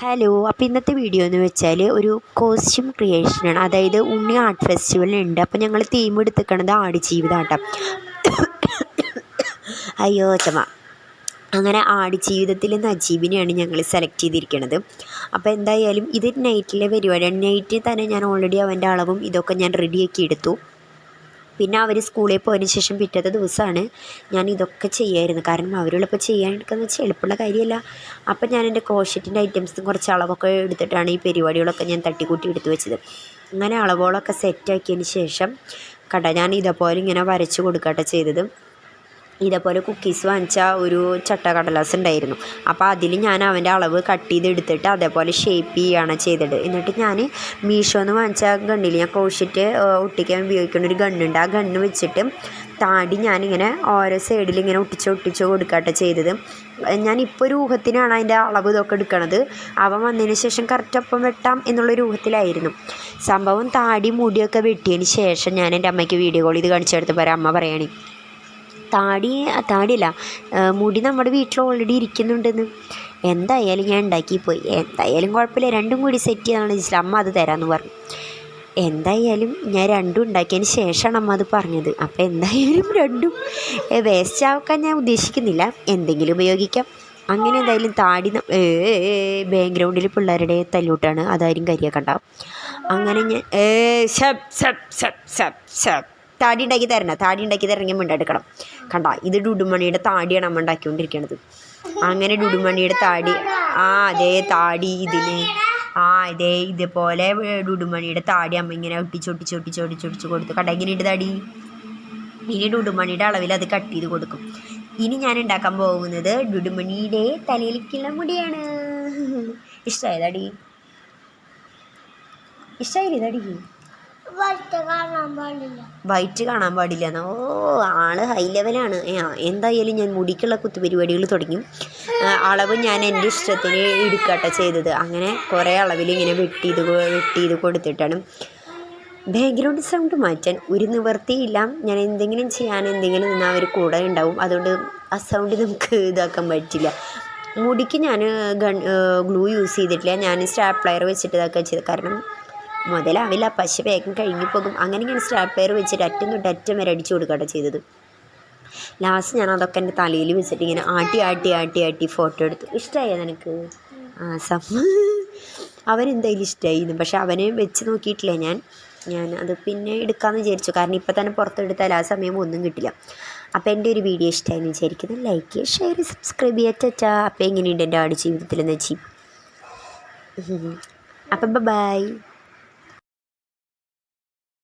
Hello, അപ്പോൾ ഇന്നത്തെ video എന്ന് വെച്ചാൽ ഒരു കോസ്റ്റ്യൂം ക്രിയേഷനാണ്. അതായത് ഉണ്ണി ആർട്ട് ഫെസ്റ്റിവലുണ്ട്. അപ്പോൾ ഞങ്ങൾ തീം എടുത്തിരിക്കണത് ആടുജീവിതമാട്ടോ. അയ്യോ ചുമ. അങ്ങനെ ആടുജീവിതത്തിൽ നജീബിനെയാണ് ഞങ്ങൾ സെലക്ട് ചെയ്തിരിക്കുന്നത്. അപ്പോൾ എന്തായാലും ഇത് നൈറ്റിലെ പരിപാടിയാണ്. നൈറ്റിൽ തന്നെ ഞാൻ ഓൾറെഡി അവൻ്റെ അളവും ഇതൊക്കെ ഞാൻ റെഡിയാക്കി എടുത്തു. പിന്നെ അവർ സ്കൂളിൽ പോയതിന് ശേഷം പിറ്റത്തെ ദിവസമാണ് ഞാൻ ഇതൊക്കെ ചെയ്യായിരുന്നു. കാരണം അവരുള്ളപ്പോൾ ചെയ്യാനെടുക്കാന്ന് വെച്ചാൽ എളുപ്പമുള്ള കാര്യമല്ല. അപ്പം ഞാൻ എൻ്റെ ക്രോഷറ്റിൻ്റെ ഐറ്റംസും കുറച്ച് അളവൊക്കെ എടുത്തിട്ടാണ് ഈ പരിപാടികളൊക്കെ ഞാൻ തട്ടിക്കൂട്ടി എടുത്തു വെച്ചത്. അങ്ങനെ അളവുകളൊക്കെ സെറ്റാക്കിയതിന് ശേഷം ഞാൻ ഇതേപോലെ ഇങ്ങനെ വരച്ച് കൊടുക്കട്ടെ ചെയ്തത്. ഇതേപോലെ കുക്കീസ് വാങ്ങിച്ച ഒരു ചട്ടക്കടലാസ് ഉണ്ടായിരുന്നു. അപ്പോൾ അതിൽ ഞാൻ അവൻ്റെ അളവ് കട്ട് ചെയ്തെടുത്തിട്ട് അതേപോലെ ഷേപ്പ് ചെയ്യുകയാണ് ചെയ്തത്. എന്നിട്ട് ഞാൻ മീഷോന്ന് വാങ്ങിച്ച ഗണ്ണിൽ ഞാൻ ക്രോഷറ്റ് ഒട്ടിക്കാൻ ഉപയോഗിക്കുന്ന ഒരു ഗണ്ണുണ്ട്. ആ ഗണ്ണ് വെച്ചിട്ട് താടി ഞാനിങ്ങനെ ഓരോ സൈഡിൽ ഇങ്ങനെ ഒട്ടിച്ച് കൊടുക്കട്ടെ ചെയ്തത്. ഞാനിപ്പോൾ ഒരു ഊഹത്തിനാണ് അതിൻ്റെ അളവ് ഇതൊക്കെ എടുക്കണത്. അവൻ വന്നതിന് ശേഷം കറക്റ്റ് ഒപ്പം വെട്ടാം എന്നുള്ളൊരു ഊഹത്തിലായിരുന്നു സംഭവം. താടി മുടിയൊക്കെ വെട്ടിയതിന് ശേഷം ഞാൻ എൻ്റെ അമ്മയ്ക്ക് വീഡിയോ കോൾ ചെയ്ത് കാണിച്ചെടുത്ത് പറയാം. അമ്മ പറയണേ താടിയല്ല, മുടി നമ്മുടെ വീട്ടിൽ ഓൾറെഡി ഇരിക്കുന്നുണ്ടെന്ന്. എന്തായാലും ഞാൻ ഉണ്ടാക്കിപ്പോയി. എന്തായാലും കുഴപ്പമില്ല, രണ്ടും കൂടി സെറ്റ് ചെയ്യാനാണ് ചോദിച്ചാൽ അമ്മ അത് തരാമെന്ന് പറഞ്ഞു. എന്തായാലും ഞാൻ രണ്ടും ഉണ്ടാക്കിയതിന് ശേഷമാണ് അമ്മ അത് പറഞ്ഞത്. അപ്പോൾ എന്തായാലും രണ്ടും വേസ്റ്റ് ആക്കാൻ ഞാൻ ഉദ്ദേശിക്കുന്നില്ല, എന്തെങ്കിലും ഉപയോഗിക്കാം. അങ്ങനെ എന്തായാലും താടി ബാക്ക്ഗ്രൗണ്ടിൽ പിള്ളേരുടെ തല്ലൂട്ടാണ്, അതാരും കരിയാക്കണ്ടാവും. അങ്ങനെ ഞാൻ താടി ഉണ്ടാക്കി തരണമെങ്കിൽ മിണ്ടെടുക്കണം. കണ്ട, ഇത് ഡുഡുമണിയുടെ താടിയാണ് അമ്മ ഉണ്ടാക്കിക്കൊണ്ടിരിക്കുന്നത്. അങ്ങനെ ഡുഡുമണിയുടെ താടി അതേ താടി ഇതേപോലെ ഡുഡുമണിയുടെ താടി അമ്മ ഇങ്ങനെ ഒട്ടിച്ച് കൊടുത്തു. കണ്ട, ഇങ്ങനെയുണ്ട് താടി. ഇനി ഡുഡുമണിയുടെ അളവിൽ അത് കട്ട് ചെയ്ത് കൊടുക്കും. ഇനി ഞാൻ ഉണ്ടാക്കാൻ പോകുന്നത് ഡുഡുമണിയുടെ തലയിലേക്കുള്ള മുടിയാണ്. ഇഷ്ടമായില്ലേ താടി? വൈറ്റ് കാണാൻ പാടില്ല എന്നോ? ആള് ഹൈ ലെവലാണ്. എന്തായാലും ഞാൻ മുടിക്കുള്ള കുത്തുപരിപാടികൾ തുടങ്ങി. അളവ് ഞാൻ എൻ്റെ ഇഷ്ടത്തിന് എടുക്കട്ടെ ചെയ്തത്. അങ്ങനെ കുറേ അളവിൽ ഇങ്ങനെ വെട്ടി ചെയ്ത് കൊടുത്തിട്ടാണ്. ബാക്ക്ഗ്രൗണ്ട് സൗണ്ട് മാറ്റാൻ ഒരു നിവർത്തിയില്ല. ഞാൻ എന്തെങ്കിലും നിന്നാൽ അവർ കൂടെ ഉണ്ടാവും. അതുകൊണ്ട് ആ സൗണ്ട് നമുക്ക് ഇതാക്കാൻ പറ്റില്ല. മുടിക്ക് ഞാൻ ഗ്ലൂ യൂസ് ചെയ്തിട്ടില്ല. ഞാൻ സ്റ്റാപ്ലയർ വെച്ചിട്ട് ഇതൊക്കെ ചെയ്ത്. കാരണം മുതലാവില്ല, പശ വേഗം കഴിഞ്ഞു പോകും. അങ്ങനെ ഞാൻ സ്റ്റാപ്ലയർ വെച്ചിട്ട് അറ്റം തൊട്ട് അറ്റം വരെ അടിച്ചു കൊടുക്കട്ടെ ചെയ്തത്. ലാസ്റ്റ് ഞാൻ അതൊക്കെ എൻ്റെ തലയിൽ വെച്ചിട്ട് ഇങ്ങനെ ആട്ടി ഫോട്ടോ എടുത്തു. ഇഷ്ടമായോ നിനക്ക്? അവനെന്തായാലും ഇഷ്ടമായിരുന്നു. പക്ഷെ അവനെ വെച്ച് നോക്കിയിട്ടില്ല ഞാൻ അത് പിന്നെ എടുക്കാമെന്ന് വിചാരിച്ചു. കാരണം ഇപ്പം തന്നെ പുറത്തെടുത്താൽ ആ സമയം ഒന്നും കിട്ടില്ല. അപ്പോൾ എൻ്റെ ഒരു വീഡിയോ ഇഷ്ടമായെന്ന് വിചാരിക്കുന്നു. ലൈക്ക് ചെയ്യുക, ഷെയർ ചെയ്യുക, സബ്സ്ക്രൈബ് ചെയ്യുക. അപ്പോൾ എങ്ങനെയുണ്ട് എൻ്റെ ആട് ജീവിതത്തിലെന്ന് വെച്ച്. അപ്പം ബൈ.